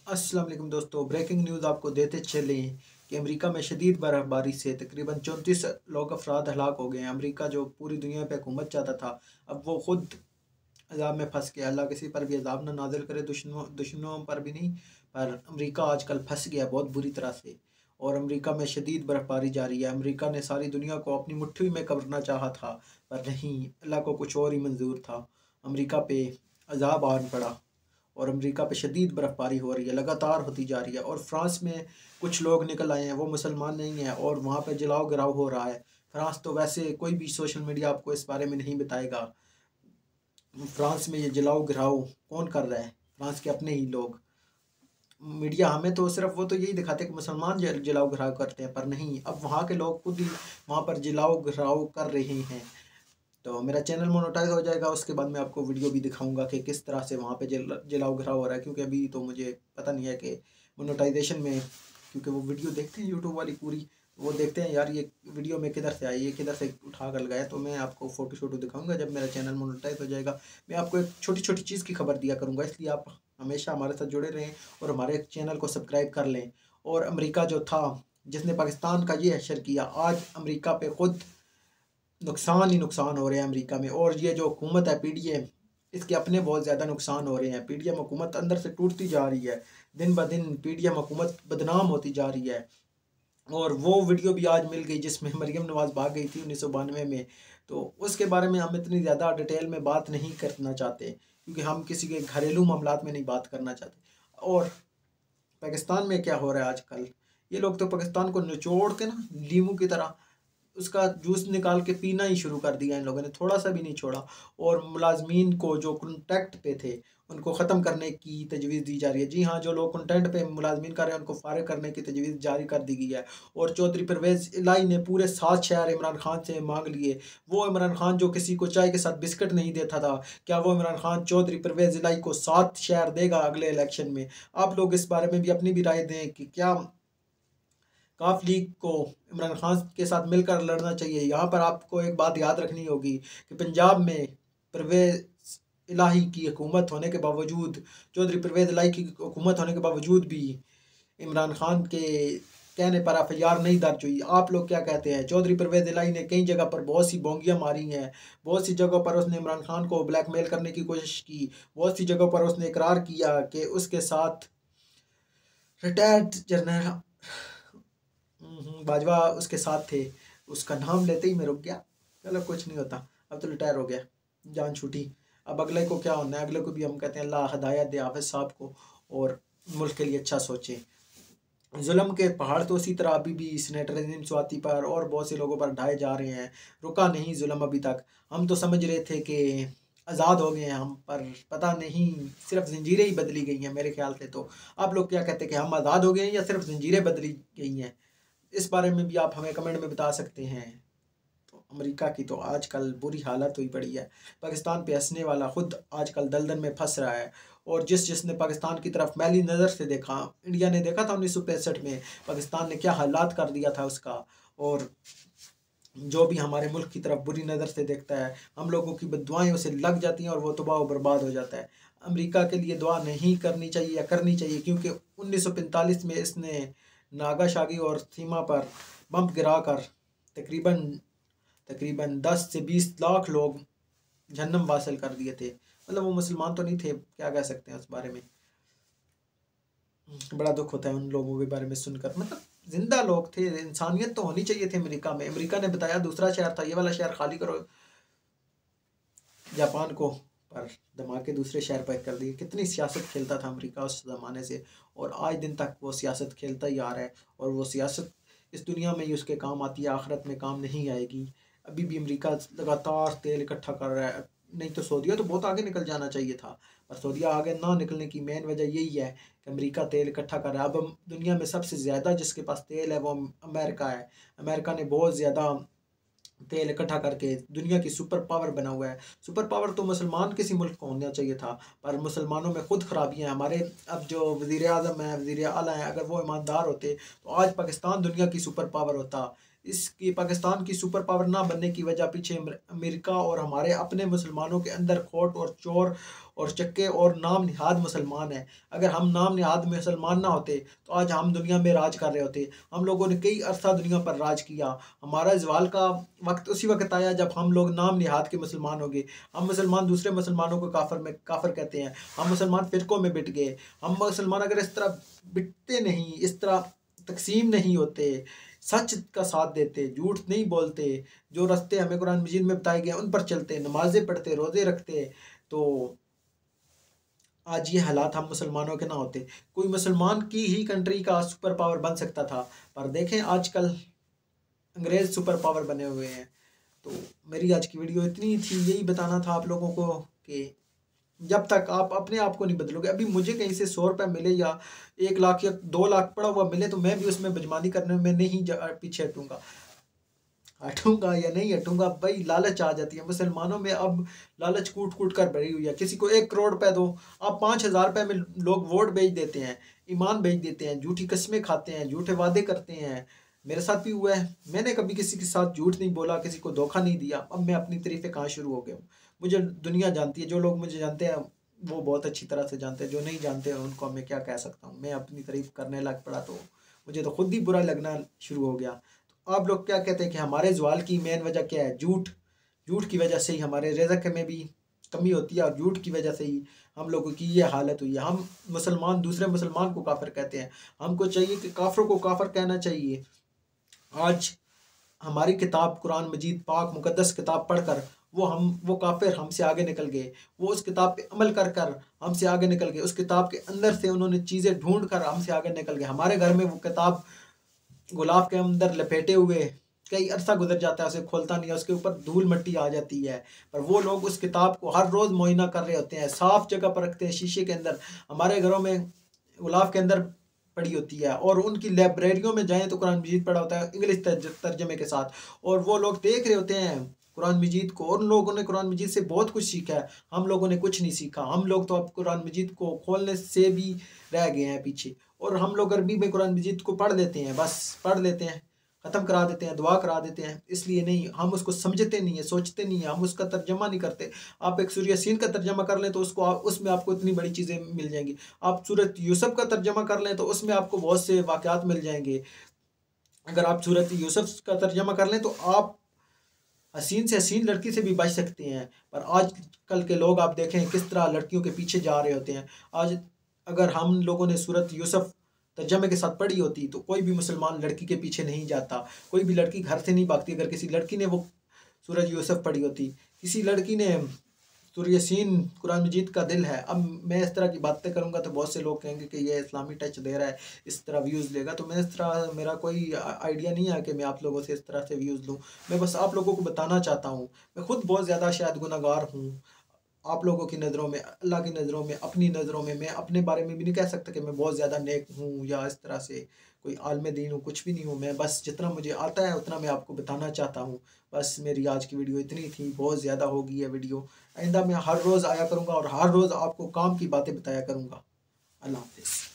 अस्सलाम वालेकुम दोस्तों, ब्रेकिंग न्यूज़ आपको देते चलें कि अमेरिका में शदीद बर्फबारी से तकरीबन 34 लोग अफराद हलाक हो गए हैं। अमेरिका जो पूरी दुनिया पे हुकूमत चाहता था, अब वो खुद अजाब में फंस गया। अल्लाह किसी पर भी अजाब ना नाजिल करे, दुश्मनों पर भी नहीं। पर अमेरिका आजकल फंस गया बहुत बुरी तरह से। और अमेरिका में शदीद बर्फबारी जारी है। अमेरिका ने सारी दुनिया को अपनी मुट्ठी में करना चाहा था, पर नहीं, अल्लाह को कुछ और ही मंजूर था। अमेरिका पे अजाब आन पड़ा और अमेरिका पे शदीद बर्फ़बारी हो रही है, लगातार होती जा रही है। और फ्रांस में कुछ लोग निकल आए हैं, वो मुसलमान नहीं हैं, और वहाँ पे जलाओ गिराव हो रहा है। फ्रांस तो वैसे कोई भी सोशल मीडिया आपको इस बारे में नहीं बताएगा। फ्रांस में ये जलाओ गिराव कौन कर रहा है? फ्रांस के अपने ही लोग। मीडिया हमें तो सिर्फ वो तो यही दिखाते हैं कि मुसलमान जलाओ गिराव करते हैं, पर नहीं, अब वहाँ के लोग खुद ही वहाँ पर जलाओ गिराव कर रहे हैं। तो मेरा चैनल मोनेटाइज हो जाएगा, उसके बाद मैं आपको वीडियो भी दिखाऊंगा कि किस तरह से वहाँ पे जलाओ घिराव हो रहा है, क्योंकि अभी तो मुझे पता नहीं है कि मोनेटाइजेशन में, क्योंकि वो वीडियो देखते हैं यूट्यूब वाली पूरी, वो देखते हैं यार ये वीडियो में किधर से आई, ये किधर से उठा कर लगाया। तो मैं आपको फ़ोटो शोटो दिखाऊंगा जब मेरा चैनल मोनेटाइज हो जाएगा। मैं आपको एक छोटी छोटी चीज़ की खबर दिया करूँगा, इसलिए आप हमेशा हमारे साथ जुड़े रहें और हमारे चैनल को सब्सक्राइब कर लें। और अमेरिका जो था, जिसने पाकिस्तान का ये हशर किया, आज अमेरिका पे खुद नुकसान ही नुकसान हो रहे हैं अमेरिका में। और ये जो हुकूमत है पीडीएम, इसके अपने बहुत ज़्यादा नुकसान हो रहे हैं। पीडीएम हुकूमत अंदर से टूटती जा रही है, दिन ब दिन पीडीएम हुकूमत बदनाम होती जा रही है। और वो वीडियो भी आज मिल गई जिसमें मरीम नवाज़ भाग गई थी 1992 में। तो उसके बारे में हम इतनी ज़्यादा डिटेल में बात नहीं करना चाहते, क्योंकि हम किसी के घरेलू मामलात में नहीं बात करना चाहते। और पाकिस्तान में क्या हो रहा है आजकल, ये लोग तो पाकिस्तान को निचोड़ के ना लीमू की तरह उसका जूस निकाल के पीना ही शुरू कर दिया इन लोगों ने, थोड़ा सा भी नहीं छोड़ा। और मुलाजमीन को जो कॉन्ट्रैक्ट पे थे उनको ख़त्म करने की तजवीज़ दी जा रही है। जी हाँ, जो लोग कॉन्ट्रैक्ट पे मुलाजमीन कर रहे हैं उनको फारिग करने की तजवीज़ जारी कर दी गई है। और चौधरी परवेज़ इलाही ने पूरे 7 शहर इमरान खान से मांग लिए। वो इमरान खान जो किसी को चाय के साथ बिस्किट नहीं देता था, क्या वो इमरान खान चौधरी परवेज़ इलाही को 7 शहर देगा अगले इलेक्शन में? आप लोग इस बारे में भी अपनी भी राय दें कि क्या काफ लीग को इमरान खान के साथ मिलकर लड़ना चाहिए। यहाँ पर आपको एक बात याद रखनी होगी कि पंजाब में परवेज़ इलाही की हुकूमत होने के बावजूद, चौधरी परवेज़ इलाही की हुकूमत होने के बावजूद भी इमरान खान के कहने पर एफआईआर नहीं दर्ज हुई। आप लोग क्या कहते हैं? चौधरी परवेज़ इलाही ने कई जगह पर बहुत सी बोंगियाँ मारी हैं, बहुत सी जगहों पर उसने इमरान खान को ब्लैकमेल करने की कोशिश की, बहुत सी जगहों पर उसने इकरार किया कि उसके साथ रिटायर्ड जनरल बाजवा उसके साथ थे। उसका नाम लेते ही मैं रुक गया। चलो कुछ नहीं होता, अब तो रिटायर हो गया, जान छूटी। अब अगले को क्या होना है, अगले को भी हम कहते हैं अल्लाह हदायत दे हाफिज़ साहब को और मुल्क के लिए अच्छा सोचे। जुल्म के पहाड़ तो उसी तरह अभी भी सीनेटर नजीम स्वाति पर और बहुत से लोगों पर ढाए जा रहे हैं। रुका नहीं जुल्म अभी तक। हम तो समझ रहे थे कि आज़ाद हो गए हैं हम, पर पता नहीं, सिर्फ जंजीरें ही बदली गई हैं मेरे ख्याल से। तो आप लोग क्या कहते हैं कि हम आज़ाद हो गए हैं या सिर्फ जंजीरें बदली गई हैं? इस बारे में भी आप हमें कमेंट में बता सकते हैं। तो अमेरिका की तो आजकल बुरी हालत हुई पड़ी है। पाकिस्तान पे हंसने वाला खुद आजकल दलदल में फंस रहा है। और जिसने पाकिस्तान की तरफ मैली नज़र से देखा, इंडिया ने देखा था 1965 में पाकिस्तान ने क्या हालात कर दिया था उसका। और जो भी हमारे मुल्क की तरफ बुरी नज़र से देखता है, हम लोगों की बद्दुआएं उसे लग जाती हैं और वो तबाह बर्बाद हो जाता है। अमेरिका के लिए दुआ नहीं करनी चाहिए या करनी चाहिए, क्योंकि 1945 में इसने नागासाकी और सीमा पर बम गिराकर तकरीबन तकरीबन 10 से 20 लाख लोग जहन्नम वासिल कर दिए थे। मतलब वो मुसलमान तो नहीं थे, क्या कह सकते हैं उस बारे में। बड़ा दुख होता है उन लोगों के बारे में सुनकर। मतलब जिंदा लोग थे, इंसानियत तो होनी चाहिए थी अमेरिका में। अमेरिका ने बताया दूसरा शहर था, ये वाला शहर खाली करो जापान को, पर धमाके दूसरे शहर पर कर दिए। कितनी सियासत खेलता था अमेरिका उस ज़माने से, और आज दिन तक वो सियासत खेलता ही आ रहा है। और वो सियासत इस दुनिया में ही उसके काम आती है, आखिरत में काम नहीं आएगी। अभी भी अमेरिका लगातार तेल इकट्ठा कर रहा है। नहीं तो सऊदीया तो बहुत आगे निकल जाना चाहिए था, पर सऊदीया आगे ना निकलने की मेन वजह यही है कि अमेरिका तेल इकट्ठा कर रहा है। अब दुनिया में सबसे ज़्यादा जिसके पास तेल है वो अमेरिका है। अमेरिका ने बहुत ज़्यादा तेल इकट्ठा करके दुनिया की सुपर पावर बना हुआ है। सुपर पावर तो मुसलमान किसी मुल्क को होना चाहिए था, पर मुसलमानों में खुद खराबियां हैं हमारे। अब जो वज़ीर आज़म हैं, वज़ीर आला हैं, अगर वो ईमानदार होते तो आज पाकिस्तान दुनिया की सुपर पावर होता। इसकी पाकिस्तान की सुपर पावर ना बनने की वजह पीछे अमेरिका और हमारे अपने मुसलमानों के अंदर खोट और चोर और चक्के और नाम निहाद मुसलमान हैं। अगर हम नाम निहाद मुसलमान ना होते तो आज हम दुनिया में राज कर रहे होते। हम लोगों ने कई अरसा दुनिया पर राज किया। हमारा जवाल का वक्त उसी वक्त आया जब हम लोग नाम निहाद के मुसलमान हो गए। हम मुसलमान दूसरे मुसलमानों को काफर कहते हैं। हम मुसलमान फिरकों में बिट गए। हम मुसलमान अगर इस तरह बिटते नहीं, इस तरह तकसीम नहीं होते, सच का साथ देते, झूठ नहीं बोलते, जो रास्ते हमें कुरान मजीद में बताए गए उन पर चलते, नमाजें पढ़ते, रोज़े रखते, तो आज ये हालात हम मुसलमानों के ना होते। कोई मुसलमान की ही कंट्री का सुपर पावर बन सकता था, पर देखें आजकल अंग्रेज़ सुपर पावर बने हुए हैं। तो मेरी आज की वीडियो इतनी थी, यही बताना था आप लोगों को कि जब तक आप अपने आप को नहीं बदलोगे, अभी मुझे कहीं से 100 रुपये मिले या 1 लाख या 2 लाख पड़ा हुआ मिले तो मैं भी उसमें बेईमानी करने में नहीं पीछे हटूंगा या नहीं हटूंगा। भाई लालच आ जाती है मुसलमानों में, अब लालच कूट कूट कर भरी हुई है। किसी को 1 करोड़ रुपए दो, आप 5,000 रुपये में लोग वोट बेच देते हैं, ईमान बेच देते हैं, झूठी कस्में खाते हैं, झूठे वादे करते हैं। मेरे साथ भी हुआ है। मैंने कभी किसी के साथ झूठ नहीं बोला, किसी को धोखा नहीं दिया। अब मैं अपनी तारीफें कहाँ शुरू हो गया हूँ। मुझे दुनिया जानती है, जो लोग मुझे जानते हैं वो बहुत अच्छी तरह से जानते हैं, जो नहीं जानते हैं उनको मैं क्या कह सकता हूँ। मैं अपनी तारीफ करने लग पड़ा तो मुझे तो खुद ही बुरा लगना शुरू हो गया। तो आप लोग क्या कहते हैं कि हमारे जवाल की मेन वजह क्या है? झूठ। झूठ की वजह से ही हमारे रिज़्क़ में भी कमी होती है और झूठ की वजह से ही हम लोगों की ये हालत हुई है। हम मुसलमान दूसरे मुसलमान को काफिर कहते हैं। हमको चाहिए कि काफिरों को काफिर कहना चाहिए। आज हमारी किताब कुरान मजीद पाक मुकद्दस किताब पढ़कर वो काफिर हमसे आगे निकल गए। वो उस किताब पे अमल कर कर हमसे आगे निकल गए। उस किताब के अंदर से उन्होंने चीज़ें ढूंढ कर हमसे आगे निकल गए। हमारे घर में वो किताब गुलाब के अंदर लपेटे हुए कई अरसा गुजर जाता है, उसे खोलता नहीं है, उसके ऊपर धूल मिट्टी आ जाती है, पर वो लोग उस किताब को हर रोज़ मुआयना कर रहे होते हैं, साफ जगह पर रखते हैं, शीशे के अंदर। हमारे घरों में गुलाब के अंदर पड़ी होती है और उनकी लाइब्रेरियों में जाएं तो कुरान मजीद पढ़ा होता है इंग्लिश तर्जमे के साथ, और वो लोग देख रहे होते हैं कुरान मजीद को। उन लोगों ने कुरान मजीद से बहुत कुछ सीखा है, हम लोगों ने कुछ नहीं सीखा। हम लोग तो अब कुरान मजीद को खोलने से भी रह गए हैं पीछे। और हम लोग अरबी में कुरान मजीद को पढ़ लेते हैं, बस पढ़ लेते हैं, ख़त्म करा देते हैं, दुआ करा देते हैं। इसलिए नहीं, हम उसको समझते नहीं है, सोचते नहीं है, हम उसका तर्जमा नहीं करते। आप एक सूरह यासीन का तर्जमा कर लें तो उसमें आपको इतनी बड़ी चीज़ें मिल जाएंगी। आप सूरत यूसुफ का तर्जमा कर लें तो उसमें आपको बहुत से वाक़यात मिल जाएंगे। अगर आप सूरत यूसुफ का तर्जमा कर लें तो आप हसीन से हसीन लड़की से भी बच सकते हैं। पर आज कल के लोग आप देखें किस तरह लड़कियों के पीछे जा रहे होते हैं। आज अगर हम लोगों ने सूरत यूसुफ तर्जमे के साथ पढ़ी होती तो कोई भी मुसलमान लड़की के पीछे नहीं जाता, कोई भी लड़की घर से नहीं भागती अगर किसी लड़की ने वो सूरत यूसुफ पढ़ी होती। किसी लड़की ने सूरह यासीन कुरान मजीद का दिल है। अब मैं इस तरह की बातें करूंगा तो बहुत से लोग कहेंगे कि ये इस्लामी टच दे रहा है, इस तरह व्यूज़ लेगा। तो मैं इस तरह, मेरा कोई आइडिया नहीं है कि मैं आप लोगों से इस तरह से व्यूज़ लूँ। मैं बस आप लोगों को बताना चाहता हूँ। मैं खुद बहुत ज़्यादा शायद गुनहगार हूँ आप लोगों की नज़रों में, अल्लाह की नज़रों में, अपनी नज़रों में। मैं अपने बारे में भी नहीं कह सकता कि मैं बहुत ज़्यादा नेक हूँ या इस तरह से कोई आलम दीन हूँ, कुछ भी नहीं हूँ। मैं बस जितना मुझे आता है उतना मैं आपको बताना चाहता हूँ। बस मेरी आज की वीडियो इतनी थी, बहुत ज़्यादा हो गई है वीडियो। आइंदा मैं हर रोज़ आया करूँगा और हर रोज़ आपको काम की बातें बताया करूँगा। अल्लाह हाफ़िज़।